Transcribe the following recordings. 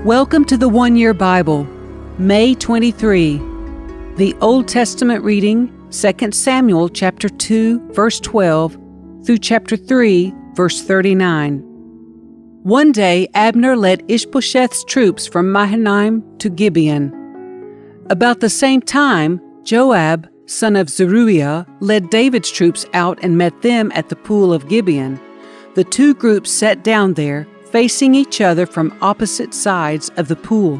Welcome to the One Year Bible, May 23. The Old Testament reading, 2 Samuel chapter 2, verse 12, through chapter 3, verse 39. One day Abner led Ishbosheth's troops from Mahanaim to Gibeon. About the same time, Joab, son of Zeruiah, led David's troops out and met them at the pool of Gibeon. The two groups sat down there, facing each other from opposite sides of the pool.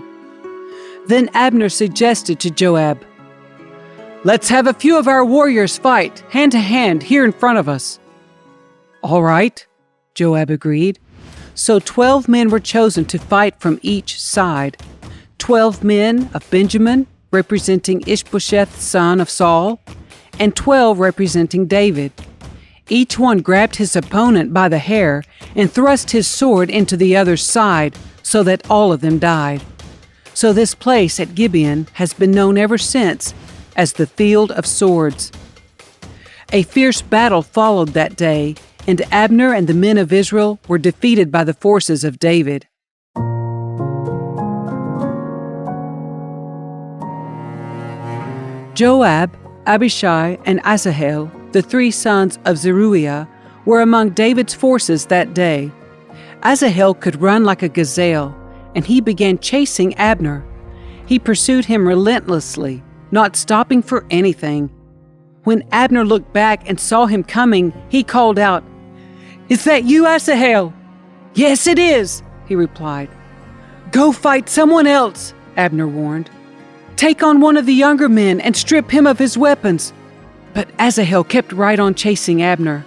Then Abner suggested to Joab, "Let's have a few of our warriors fight, hand to hand, here in front of us." "All right," Joab agreed. So 12 men were chosen to fight from each side. 12 men of Benjamin, representing Ishbosheth, son of Saul, and 12 representing David. Each one grabbed his opponent by the hair and thrust his sword into the other's side so that all of them died. So this place at Gibeon has been known ever since as the Field of Swords. A fierce battle followed that day, and Abner and the men of Israel were defeated by the forces of David. Joab, Abishai, and Asahel, the three sons of Zeruiah, were among David's forces that day. Asahel could run like a gazelle, and he began chasing Abner. He pursued him relentlessly, not stopping for anything. When Abner looked back and saw him coming, he called out, "Is that you, Asahel?" "Yes, it is," he replied. "Go fight someone else," Abner warned. "Take on one of the younger men and strip him of his weapons." But Asahel kept right on chasing Abner.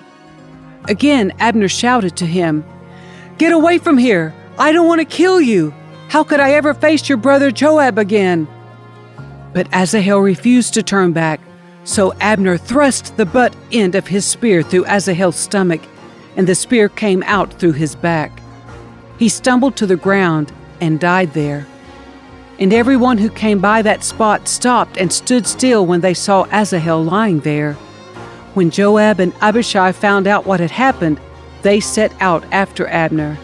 Again, Abner shouted to him, "Get away from here! I don't want to kill you! How could I ever face your brother Joab again?" But Asahel refused to turn back, so Abner thrust the butt end of his spear through Asahel's stomach, and the spear came out through his back. He stumbled to the ground and died there. And everyone who came by that spot stopped and stood still when they saw Asahel lying there. When Joab and Abishai found out what had happened, they set out after Abner.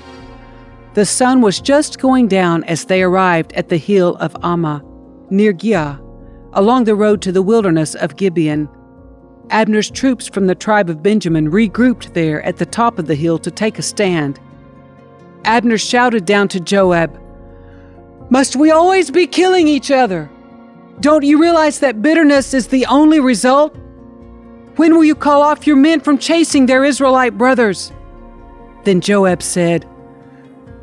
The sun was just going down as they arrived at the hill of Ammah, near Giah, along the road to the wilderness of Gibeon. Abner's troops from the tribe of Benjamin regrouped there at the top of the hill to take a stand. Abner shouted down to Joab, "Must we always be killing each other? Don't you realize that bitterness is the only result? When will you call off your men from chasing their Israelite brothers?" Then Joab said,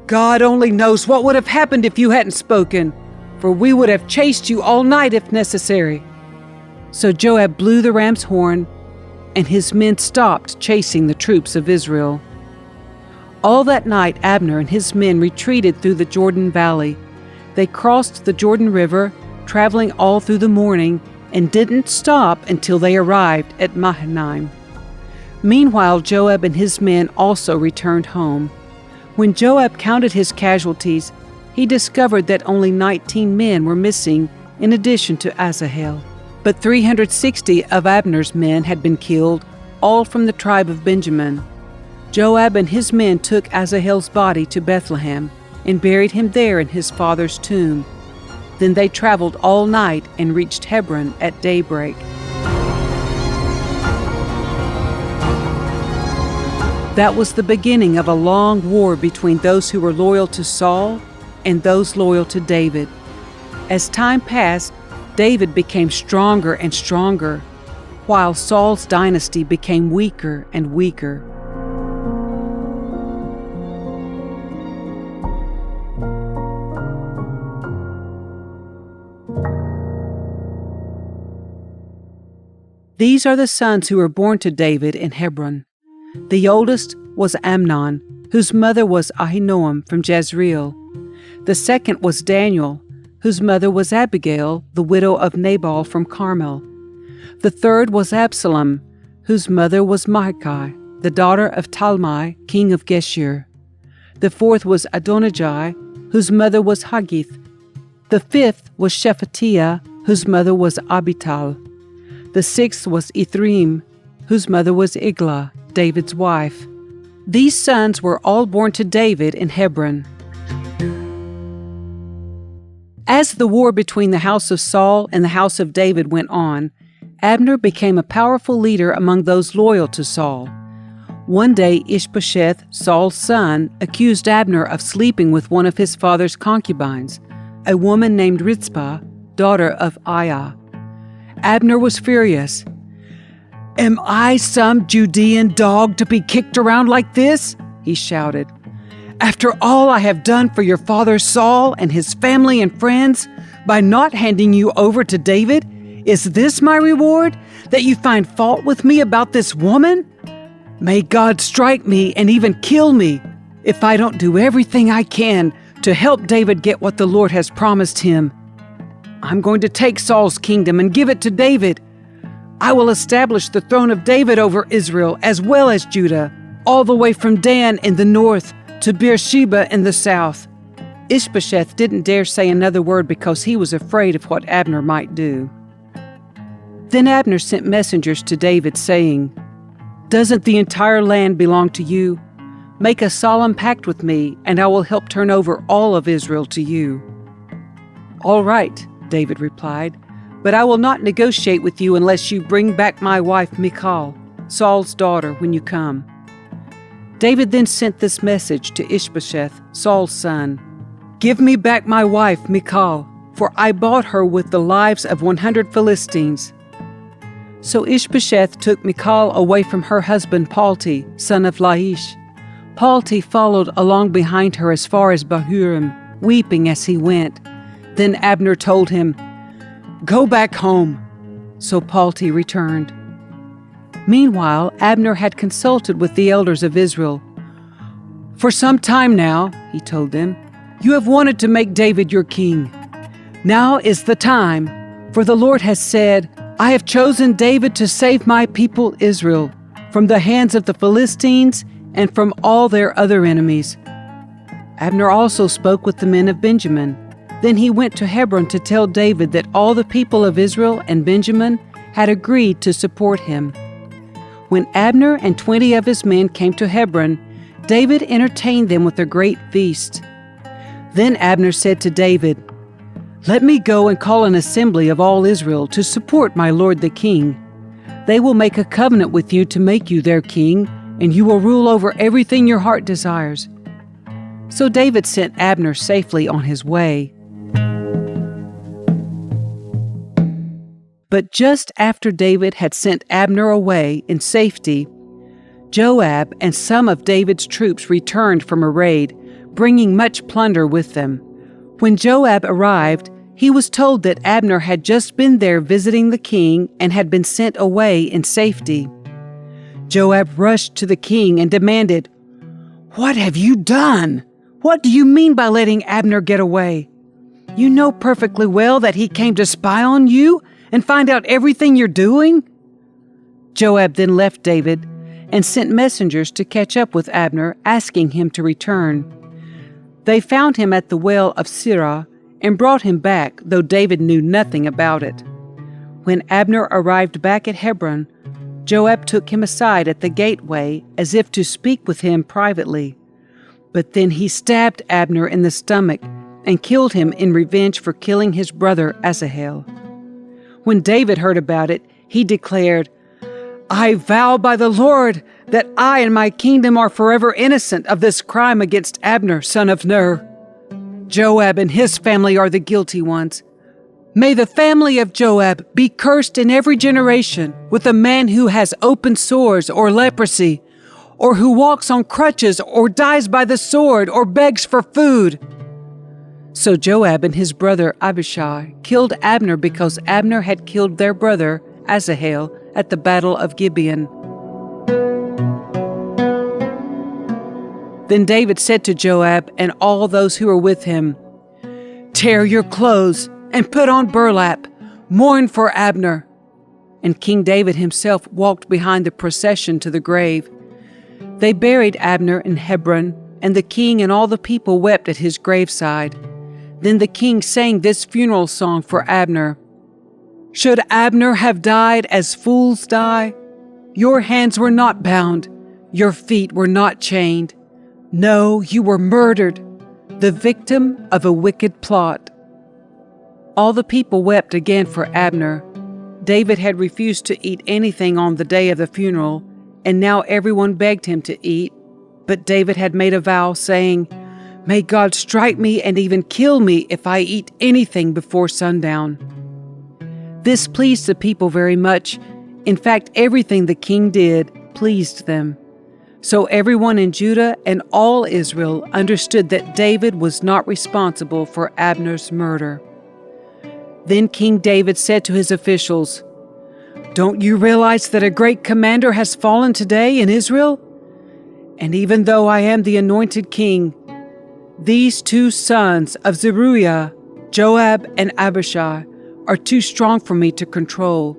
"God only knows what would have happened if you hadn't spoken, for we would have chased you all night if necessary." So Joab blew the ram's horn, and his men stopped chasing the troops of Israel. All that night Abner and his men retreated through the Jordan Valley. They crossed the Jordan River, traveling all through the morning, and didn't stop until they arrived at Mahanaim. Meanwhile, Joab and his men also returned home. When Joab counted his casualties, he discovered that only 19 men were missing in addition to Asahel. But 360 of Abner's men had been killed, all from the tribe of Benjamin. Joab and his men took Asahel's body to Bethlehem and buried him there in his father's tomb. Then they traveled all night and reached Hebron at daybreak. That was the beginning of a long war between those who were loyal to Saul and those loyal to David. As time passed, David became stronger and stronger, while Saul's dynasty became weaker and weaker. These are the sons who were born to David in Hebron. The oldest was Amnon, whose mother was Ahinoam from Jezreel. The second was Daniel, whose mother was Abigail, the widow of Nabal from Carmel. The third was Absalom, whose mother was Maachah, the daughter of Talmai, king of Geshur. The fourth was Adonijah, whose mother was Haggith. The fifth was Shephatiah, whose mother was Abital. The sixth was Ithream, whose mother was Eglah, David's wife. These sons were all born to David in Hebron. As the war between the house of Saul and the house of David went on, Abner became a powerful leader among those loyal to Saul. One day Ishbosheth, Saul's son, accused Abner of sleeping with one of his father's concubines, a woman named Rizpah, daughter of Aiah. Abner was furious. "Am I some Judean dog to be kicked around like this?" he shouted. "After all I have done for your father Saul and his family and friends, by not handing you over to David, is this my reward, that you find fault with me about this woman? May God strike me and even kill me if I don't do everything I can to help David get what the Lord has promised him. I'm going to take Saul's kingdom and give it to David. I will establish the throne of David over Israel as well as Judah, all the way from Dan in the north to Beersheba in the south." Ishbosheth didn't dare say another word because he was afraid of what Abner might do. Then Abner sent messengers to David saying, "Doesn't the entire land belong to you? Make a solemn pact with me, and I will help turn over all of Israel to you." "All right," David replied, "but I will not negotiate with you unless you bring back my wife Michal, Saul's daughter, when you come." David then sent this message to Ishbosheth, Saul's son, "Give me back my wife Michal, for I bought her with the lives of 100 Philistines." So Ishbosheth took Michal away from her husband Palti, son of Laish. Palti followed along behind her as far as Bahurim, weeping as he went. Then Abner told him, "Go back home." So Palti returned. Meanwhile, Abner had consulted with the elders of Israel. "For some time now," he told them, "you have wanted to make David your king. Now is the time, for the Lord has said, 'I have chosen David to save my people Israel from the hands of the Philistines and from all their other enemies.'" Abner also spoke with the men of Benjamin. Then he went to Hebron to tell David that all the people of Israel and Benjamin had agreed to support him. When Abner and 20 of his men came to Hebron, David entertained them with a great feast. Then Abner said to David, "Let me go and call an assembly of all Israel to support my lord the king. They will make a covenant with you to make you their king, and you will rule over everything your heart desires." So David sent Abner safely on his way. But just after David had sent Abner away in safety, Joab and some of David's troops returned from a raid, bringing much plunder with them. When Joab arrived, he was told that Abner had just been there visiting the king and had been sent away in safety. Joab rushed to the king and demanded, "What have you done? What do you mean by letting Abner get away? You know perfectly well that he came to spy on you and find out everything you're doing?" Joab then left David and sent messengers to catch up with Abner, asking him to return. They found him at the well of Sirah and brought him back, though David knew nothing about it. When Abner arrived back at Hebron, Joab took him aside at the gateway as if to speak with him privately. But then he stabbed Abner in the stomach and killed him in revenge for killing his brother Asahel. When David heard about it, he declared, "I vow by the Lord that I and my kingdom are forever innocent of this crime against Abner, son of Ner. Joab and his family are the guilty ones. May the family of Joab be cursed in every generation with a man who has open sores or leprosy, or who walks on crutches or dies by the sword or begs for food." So Joab and his brother Abishai killed Abner because Abner had killed their brother Asahel at the battle of Gibeon. Then David said to Joab and all those who were with him, "Tear your clothes and put on burlap. Mourn for Abner." And King David himself walked behind the procession to the grave. They buried Abner in Hebron, and the king and all the people wept at his graveside. Then the king sang this funeral song for Abner. "Should Abner have died as fools die? Your hands were not bound, your feet were not chained. No, you were murdered, the victim of a wicked plot." All the people wept again for Abner. David had refused to eat anything on the day of the funeral, and now everyone begged him to eat. But David had made a vow, saying, "May God strike me and even kill me if I eat anything before sundown." This pleased the people very much. In fact, everything the king did pleased them. So everyone in Judah and all Israel understood that David was not responsible for Abner's murder. Then King David said to his officials, "Don't you realize that a great commander has fallen today in Israel? And even though I am the anointed king, these two sons of Zeruiah, Joab and Abishai, are too strong for me to control.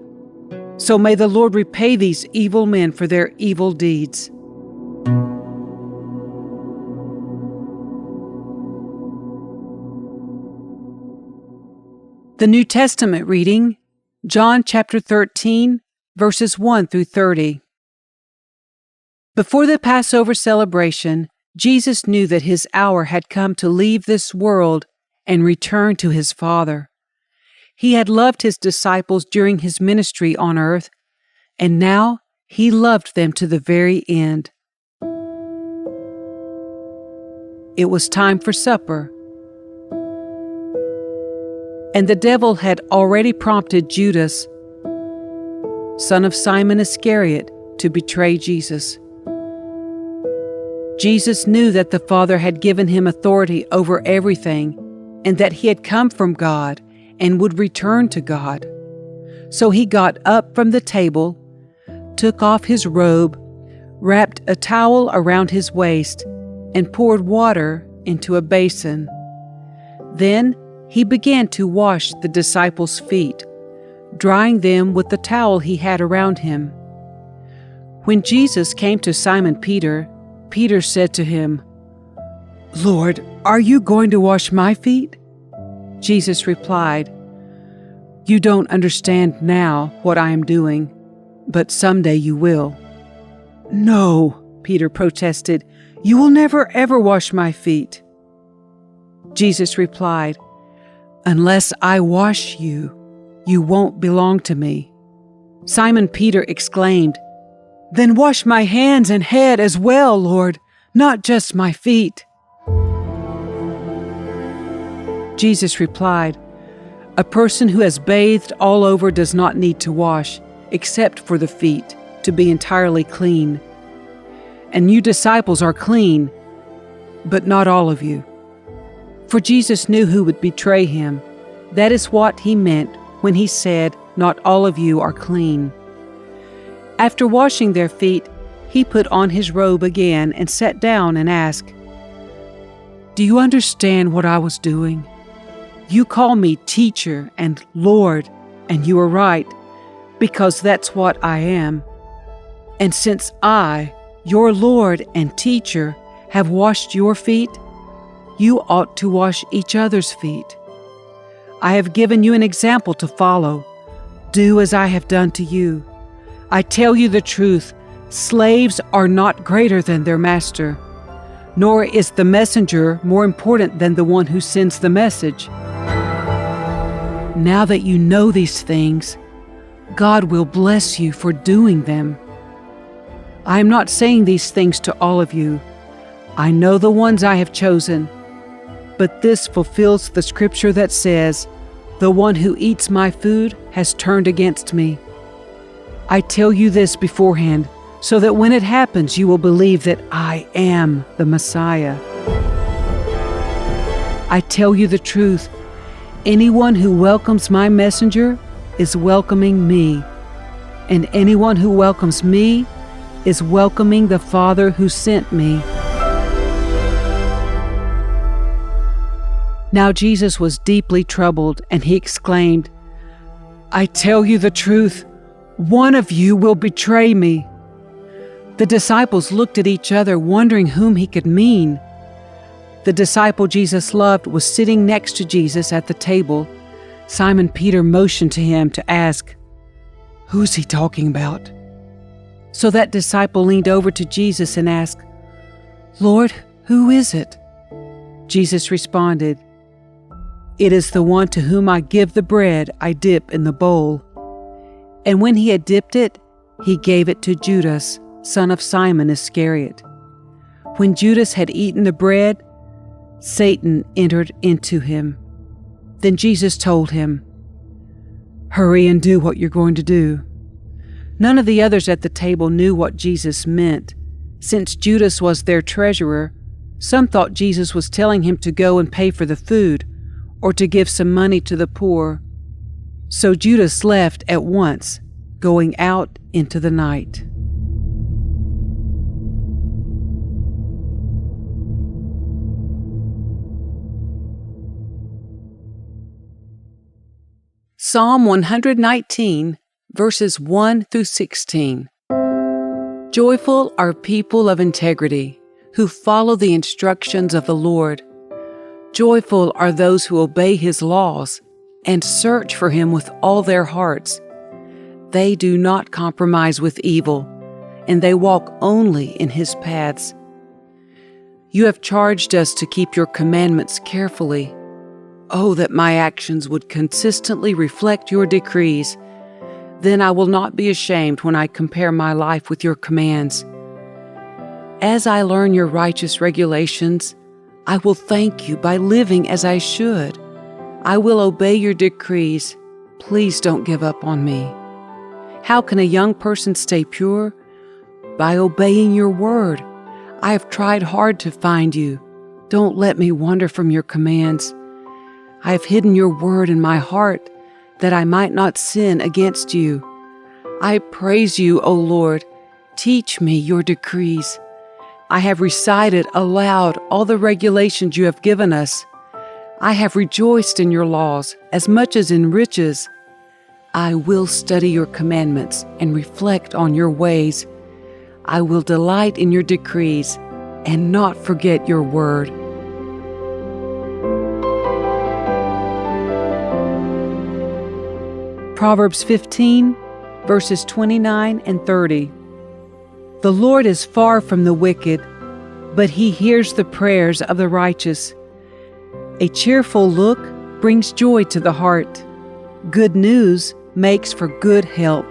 So may the Lord repay these evil men for their evil deeds." The New Testament reading, John chapter 13, verses 1 through 30. Before the Passover celebration, Jesus knew that his hour had come to leave this world and return to his Father. He had loved his disciples during his ministry on earth, and now he loved them to the very end. It was time for supper. And the devil had already prompted Judas, son of Simon Iscariot, to betray Jesus. Jesus knew that the Father had given him authority over everything, and that he had come from God and would return to God. So he got up from the table, took off his robe, wrapped a towel around his waist, and poured water into a basin. Then he began to wash the disciples' feet, drying them with the towel he had around him. When Jesus came to Simon Peter, Peter said to him, "Lord, are you going to wash my feet?" Jesus replied, "You don't understand now what I am doing, but someday you will." "No," Peter protested, "you will never ever wash my feet." Jesus replied, "Unless I wash you, you won't belong to me." Simon Peter exclaimed, "Then wash my hands and head as well, Lord, not just my feet." Jesus replied, "A person who has bathed all over does not need to wash, except for the feet, to be entirely clean. And you disciples are clean, but not all of you." For Jesus knew who would betray him. That is what he meant when he said, "Not all of you are clean." After washing their feet, he put on his robe again and sat down and asked, "Do you understand what I was doing? You call me teacher and Lord, and you are right, because that's what I am. And since I, your Lord and teacher, have washed your feet, you ought to wash each other's feet. I have given you an example to follow. Do as I have done to you. I tell you the truth, slaves are not greater than their master, nor is the messenger more important than the one who sends the message. Now that you know these things, God will bless you for doing them. I am not saying these things to all of you. I know the ones I have chosen. But this fulfills the scripture that says, 'The one who eats my food has turned against me.' I tell you this beforehand, so that when it happens you will believe that I am the Messiah. I tell you the truth, anyone who welcomes my messenger is welcoming me, and anyone who welcomes me is welcoming the Father who sent me." Now Jesus was deeply troubled, and he exclaimed, "I tell you the truth, one of you will betray me." The disciples looked at each other, wondering whom he could mean. The disciple Jesus loved was sitting next to Jesus at the table. Simon Peter motioned to him to ask, "Who's he talking about?" So that disciple leaned over to Jesus and asked, "Lord, who is it?" Jesus responded, It is the one to whom I give the bread I dip in the bowl." And when he had dipped it, he gave it to Judas, son of Simon Iscariot. When Judas had eaten the bread, Satan entered into him. Then Jesus told him, "Hurry and do what you're going to do." None of the others at the table knew what Jesus meant. Since Judas was their treasurer, some thought Jesus was telling him to go and pay for the food, or to give some money to the poor. So Judas left at once, going out into the night. Psalm 119, verses 1 through 16. Joyful are people of integrity, who follow the instructions of the Lord. Joyful are those who obey His laws and search for Him with all their hearts. They do not compromise with evil, and they walk only in His paths. You have charged us to keep your commandments carefully. Oh, that my actions would consistently reflect your decrees. Then I will not be ashamed when I compare my life with your commands. As I learn your righteous regulations, I will thank you by living as I should. I will obey your decrees. Please don't give up on me. How can a young person stay pure? By obeying your word. I have tried hard to find you. Don't let me wander from your commands. I have hidden your word in my heart, that I might not sin against you. I praise you, O Lord. Teach me your decrees. I have recited aloud all the regulations you have given us. I have rejoiced in your laws as much as in riches. I will study your commandments and reflect on your ways. I will delight in your decrees and not forget your word. Proverbs 15, verses 29 and 30. The Lord is far from the wicked, but He hears the prayers of the righteous. A cheerful look brings joy to the heart. Good news makes for good health.